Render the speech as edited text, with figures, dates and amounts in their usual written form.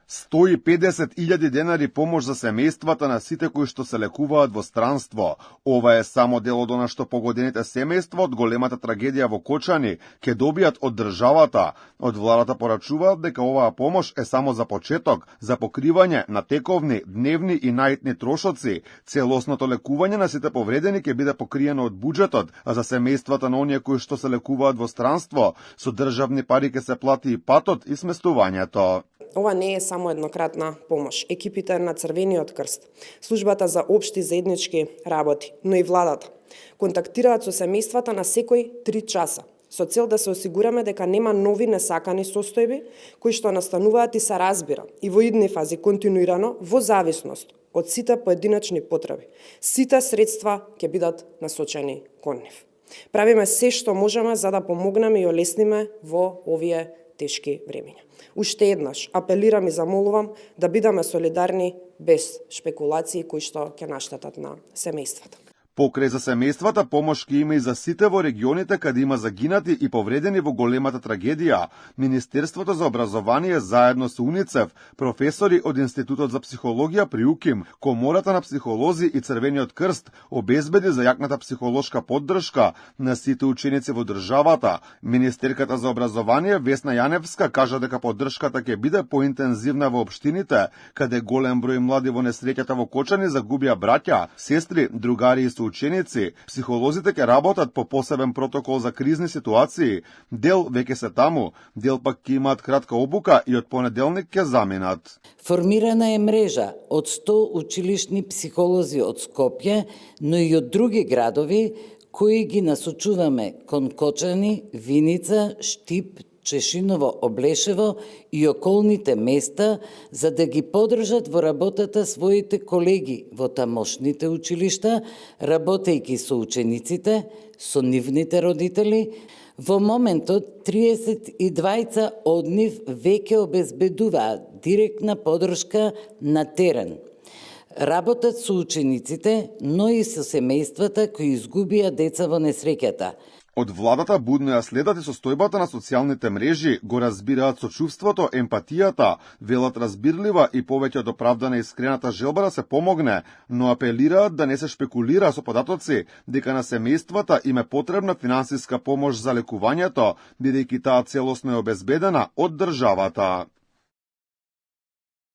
150.000 денари помош за семејствата на сите кои што се лекуваат во странство. Ова е само дел од она што погодените семејства од големата трагедија во Кочани ќе добијат од државата. Од владата порачуваат дека оваа помош е само за почеток, за покривање на тековни, дневни и наитни трошоци. Целосното лекување на сите повредени ќе биде покриено од буџетот, а за семејствата на оние кои што се лекуваат во странство, со државни пари ќе се плати и патот и сместувањето. Ова не е само еднократна помош. Екипите на Црвениот крст, службата за општи заеднички работи, но и владата контактираат со семејствата на секој 3 часа, со цел да се осигураме дека нема нови несакани состојби кои што настануваат и се разбира и во идни фази континуирано во зависност од сите поединечни потреби. Сите средства ќе бидат насочени кон нив. Правиме се што можеме за да помогнеме и олесниме во овие тешки времиња. Уште еднаш апелирам и замолувам да бидеме солидарни без шпекулации кои што ќе наштетат на семејствата. Покрај за семејствата, помош ќе има и за сите во регионите каде има загинати и повредени во големата трагедија. Министерството за образование заедно со УНИЦЕФ, професори од Институтот за психологија при УКИМ, Комората на психолози и Црвениот крст обезбеди за јакната психолошка поддршка на сите ученици во државата. Министерката за образование Весна Јаневска кажа дека поддршката ќе биде поинтензивна во општините, каде голем број млади во несреќата во Кочани загубија браќа, сестри, другари и ученици. Психолозите ќе работат по посебен протокол за кризни ситуации. Дел веќе се таму, дел пак ќе имаат кратка обука и од понеделник ќе заминат. Формирана е мрежа од 100 училишни психолози од Скопје, но и од други градови кои ги насочуваме кон Кочани, Виница, Штип, Чешиново, Облешево и околните места, за да ги подржат во работата своите колеги во тамошните училишта, работејќи со учениците, со нивните родители. Во моментот 32 од нив веќе обезбедуваат директна поддршка на терен. Работат со учениците, но и со семејствата кои изгубија деца во несреќата. Од владата будно ја следат и состојбата на социјалните мрежи, го разбираат сочувството, емпатијата, велат разбирлива и повеќе од оправдана искрената желба да се помогне, но апелираат да не се шпекулира со податоци, дека на семејствата им е потребна финансиска помош за лекувањето, бидејќи таа целосно е обезбедена од државата.